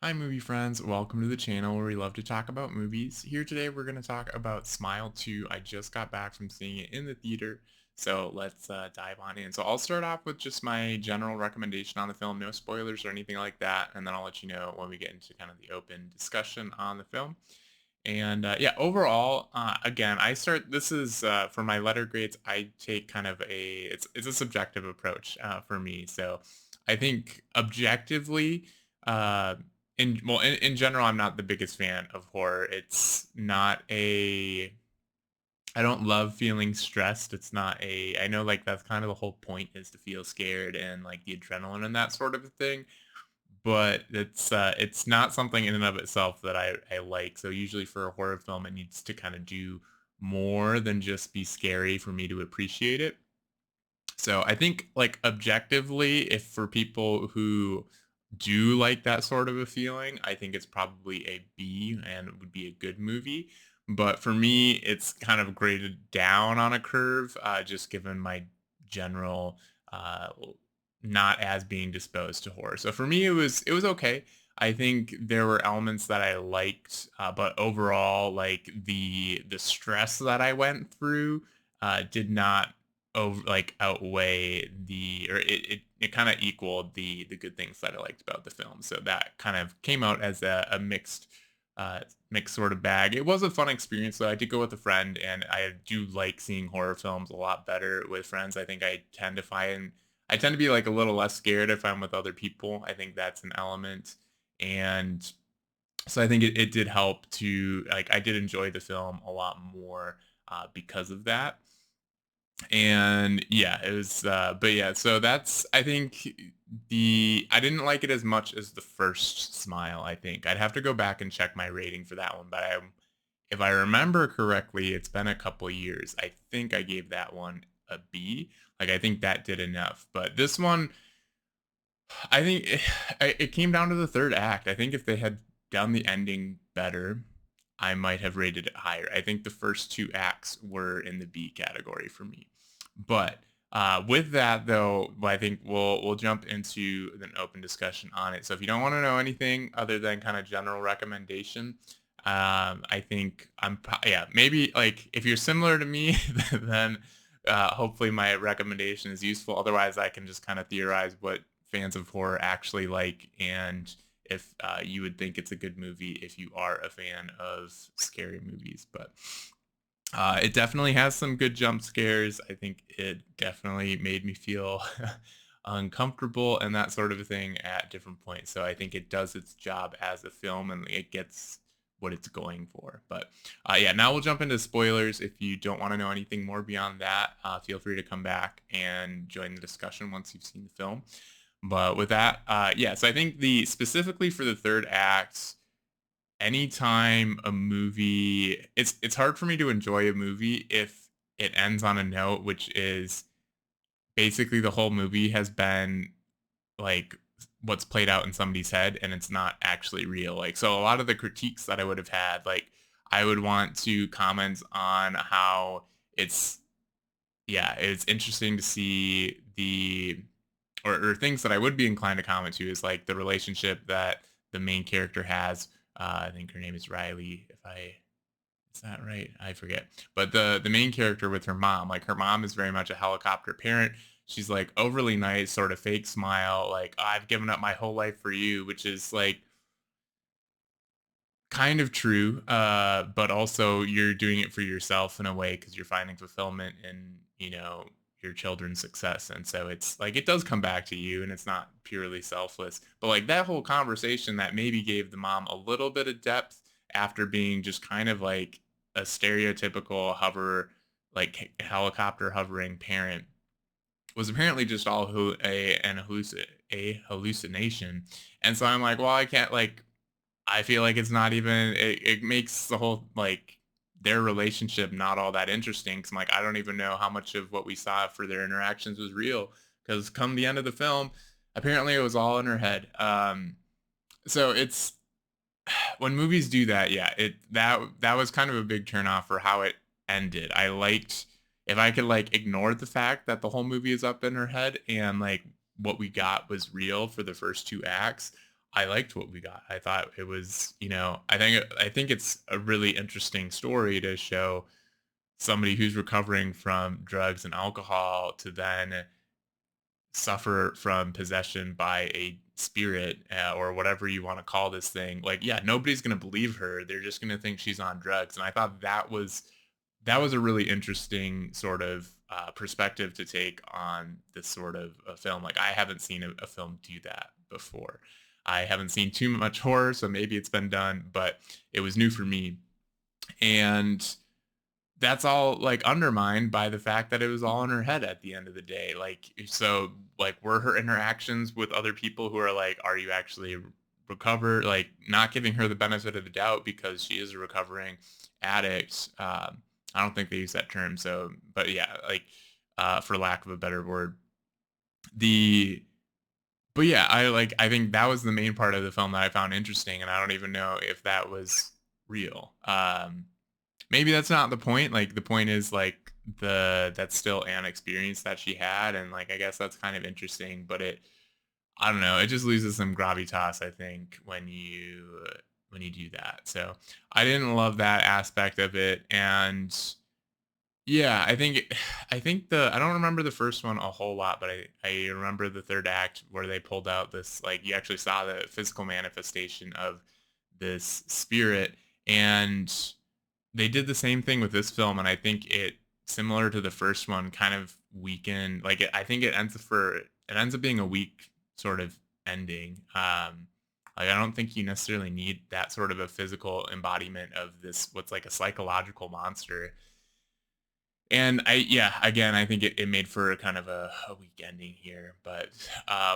Hi, movie friends. Welcome to the channel where we love to talk about movies. Here today, we're going to talk about Smile 2. I just got back from seeing it in the theater, so let's dive on in. So, I'll start off with just my general recommendation on the film, no spoilers or anything like that, and then I'll let you know when we get into kind of the open discussion on the film. And yeah, overall, again, This is for my letter grades. I take kind of it's a subjective approach for me. So I think objectively, uh, in general, I'm not the biggest fan of horror. It's not a I don't love feeling stressed. It's not a I know like that's kind of the whole point is to feel scared and like the adrenaline and that sort of a thing, but it's not something in and of itself that I like. So usually for a horror film, it needs to kind of do more than just be scary for me to appreciate it. So I think like objectively, if for people who do like that sort of a feeling, I think it's probably a B and it would be a good movie. But for me, it's kind of graded down on a curve, just given my general uh, not as being disposed to horror. So for me, it was okay. I think there were elements that I liked, but overall, like the stress that I went through did not over like outweigh the or it kind of equaled the good things that I liked about the film. So that kind of came out as a uh mixed sort of bag. It was a fun experience though. I did go with a friend and I do like seeing horror films a lot better with friends. I think I tend to be like a little less scared if I'm with other people. I think that's an element. And so I think it did help to like I did enjoy the film a lot more because of that. And yeah, it was but yeah, so that's I think the I didn't like it as much as the first Smile, I think. I'd have to go back and check my rating for that one, but if I remember correctly, it's been a couple years. I think I gave that one a B. Like I think that did enough. But this one, I think it came down to the third act. I think if they had done the ending better, I might have rated it higher. I think the first two acts were in the B category for me. But with that, though, I think we'll jump into an open discussion on it. So if you don't want to know anything other than kind of general recommendation, I think yeah, maybe like if you're similar to me, then hopefully my recommendation is useful. Otherwise, I can just kind of theorize what fans of horror actually like and if you would think it's a good movie if you are a fan of scary movies. But it definitely has some good jump scares. I think it definitely made me feel uncomfortable and that sort of a thing at different points. So I think it does its job as a film and it gets what it's going for. But yeah, now we'll jump into spoilers. If you don't want to know anything more beyond that, feel free to come back and join the discussion once you've seen the film. But with that, yeah, so I think the specifically for the third act, anytime a movie it's hard for me to enjoy a movie if it ends on a note which is basically the whole movie has been like what's played out in somebody's head and it's not actually real. Like so a lot of the critiques that I would have had, like I would want to comment on how it's yeah, it's interesting to see or things that I would be inclined to comment to is like the relationship that the main character has. I think her name is Riley. If I is that right? I forget. But the main character with her mom, like her mom is very much a helicopter parent. She's like overly nice, sort of fake smile, like I've given up my whole life for you, which is like kind of true, but also you're doing it for yourself in a way because you're finding fulfillment in, your children's success. And so it's like it does come back to you and it's not purely selfless. But like that whole conversation that maybe gave the mom a little bit of depth after being just kind of like a stereotypical like helicopter hovering parent was apparently just all a hallucination. And so I'm like, well, I can't like I feel like it's not even it makes the whole like their relationship not all that interesting because I'm like I don't even know how much of what we saw for their interactions was real because come the end of the film apparently it was all in her head. So it's when movies do that, yeah, that was kind of a big turnoff for how it ended. I liked if I could like ignore the fact that the whole movie is up in her head and like what we got was real for the first two acts. I liked what we got. I thought it was, I think it's a really interesting story to show somebody who's recovering from drugs and alcohol to then suffer from possession by a spirit, or whatever you want to call this thing. Like, yeah, nobody's going to believe her. They're just going to think she's on drugs. And I thought that was a really interesting sort of perspective to take on this sort of a film. Like, I haven't seen a film do that before. I haven't seen too much horror, so maybe it's been done, but it was new for me. And that's all like undermined by the fact that it was all in her head at the end of the day. Like, so, like, were her interactions with other people who are like, are you actually recover, like, not giving her the benefit of the doubt because she is a recovering addict. I don't think they use that term. So, but yeah, like, for lack of a better word, the but yeah, I think that was the main part of the film that I found interesting, and I don't even know if that was real. Maybe that's not the point. Like, the point is, like, that's still an experience that she had, and, like, I guess that's kind of interesting, but I don't know, it just loses some gravitas, I think, when you do that. So, I didn't love that aspect of it, and yeah, I think I don't remember the first one a whole lot, but I remember the 3rd act where they pulled out this, like, you actually saw the physical manifestation of this spirit, and they did the same thing with this film, and I think it, similar to the first one, kind of weakened. Like, I think it ends up being a weak sort of ending. Like, I don't think you necessarily need that sort of a physical embodiment of this, what's like a psychological monster. And yeah, again, I think it made for a kind of a weak ending here. But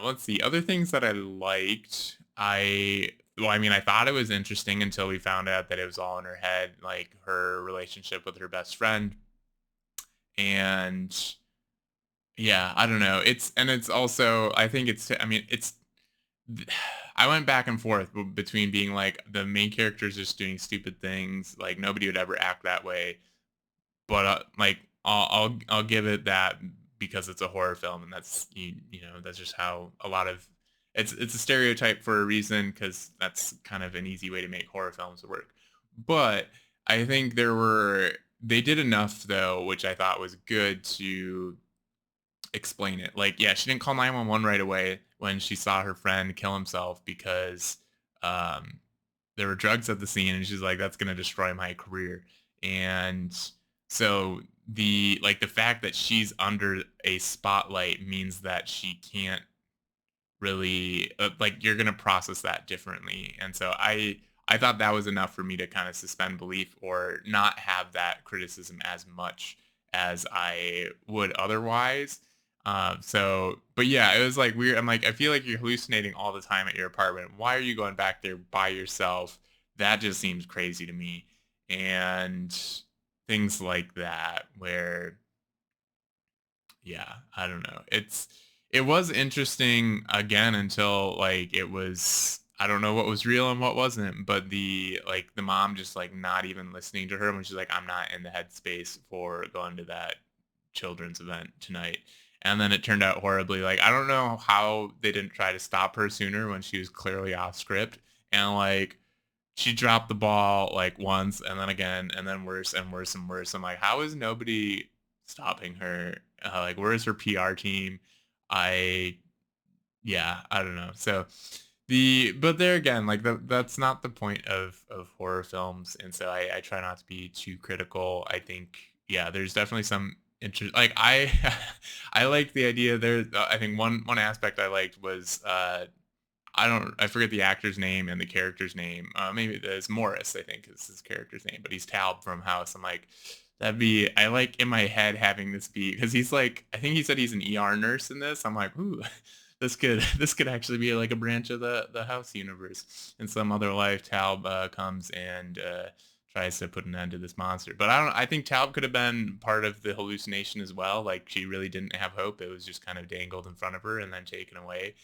let's see. Other things that I liked, well, I mean, I thought it was interesting until we found out that it was all in her head, like her relationship with her best friend. And yeah, I don't know. It's also, I think I mean, I went back and forth between being like the main character's just doing stupid things, like nobody would ever act that way, but like, I'll give it that because it's a horror film, and that's just how a lot of, it's a stereotype for a reason, because that's kind of an easy way to make horror films work. But I think they did enough, though, which I thought was good, to explain it. Like, yeah, she didn't call 911 right away when she saw her friend kill himself because um there were drugs at the scene, and she's like, that's going to destroy my career. And so, the fact that she's under a spotlight means that she can't really, like, you're going to process that differently. And so, I thought that was enough for me to kind of suspend belief or not have that criticism as much as I would otherwise. So, but yeah, it was like weird. I'm like, I feel like you're hallucinating all the time at your apartment. Why are you going back there by yourself? That just seems crazy to me. And things like that, where, yeah, I don't know. It was interesting again until, like, it was, I don't know what was real and what wasn't, but the mom just, like, not even listening to her when she's like, I'm not in the headspace for going to that children's event tonight. And then it turned out horribly. Like, I don't know how they didn't try to stop her sooner when she was clearly off script. And, like, she dropped the ball, like, once and then again and then worse and worse and worse. I'm like, how is nobody stopping her? Like, where is her PR team? I Yeah, I don't know. So, but there again, like, that's not the point of horror films, and so I try not to be too critical. I think, yeah, there's definitely some interest. Like, I like the idea there. I think one aspect I liked was, I forget the actor's name and the character's name. Maybe it's Morris, I think is his character's name, but he's Talb from House. I'm like, I like in my head having this be, because he's like, I think he said he's an ER nurse in this. I'm like, ooh, this could actually be like a branch of the House universe. In some other life, Talb comes and tries to put an end to this monster. But I think Talb could have been part of the hallucination as well. Like, she really didn't have hope. It was just kind of dangled in front of her and then taken away.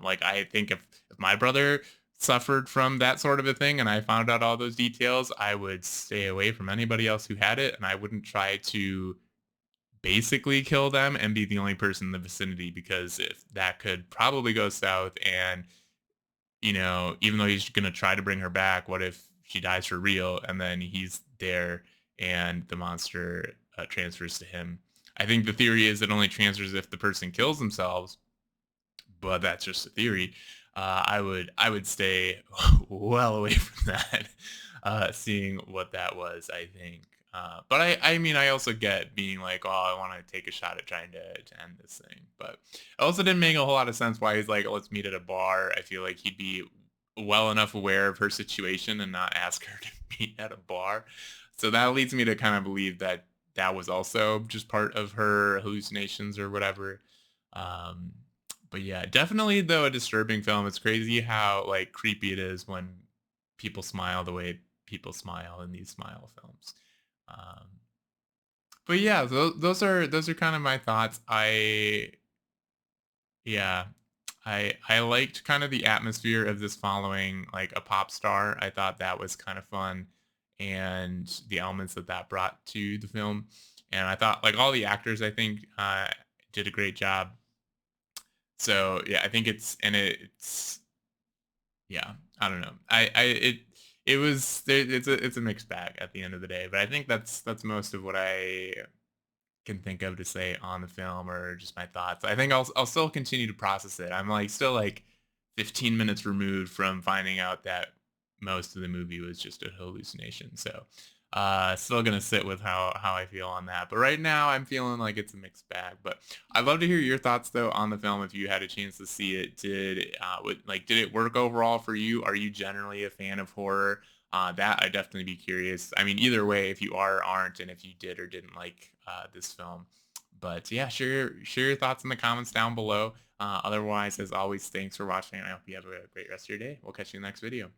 Like, I think if my brother suffered from that sort of a thing and I found out all those details, I would stay away from anybody else who had it, and I wouldn't try to basically kill them and be the only person in the vicinity, because if that could probably go south, and even though he's gonna try to bring her back, what if she dies for real and then he's there and the monster transfers to him? I think the theory is it only transfers if the person kills themselves, but that's just a theory. I would stay well away from that, seeing what that was. I think, but I mean, I also get being like, oh, I want to take a shot at trying to end this thing, but it also didn't make a whole lot of sense why he's like, let's meet at a bar. I feel like he'd be well enough aware of her situation and not ask her to meet at a bar. So that leads me to kind of believe that that was also just part of her hallucinations or whatever. Um, but yeah, definitely though a disturbing film. It's crazy how like creepy it is when people smile the way people smile in these smile films. Um, but yeah, those are kind of my thoughts. Yeah, I liked kind of the atmosphere of this following like a pop star. I thought that was kind of fun, and the elements that that brought to the film. And I thought like all the actors, I think, did a great job. So yeah, I think it's yeah, I don't know. It was it's a mixed bag at the end of the day, but I think that's most of what I can think of to say on the film or just my thoughts. I think I'll still continue to process it. I'm like still like 15 minutes removed from finding out that most of the movie was just a hallucination. So still gonna sit with how I feel on that. But right now I'm feeling like it's a mixed bag. But I'd love to hear your thoughts though on the film if you had a chance to see it. Did it work overall for you? Are you generally a fan of horror? That I'd definitely be curious. I mean, either way, if you are or aren't, and if you did or didn't like this film. But yeah, share your thoughts in the comments down below. Otherwise, as always, thanks for watching, and I hope you have a great rest of your day. We'll catch you in the next video.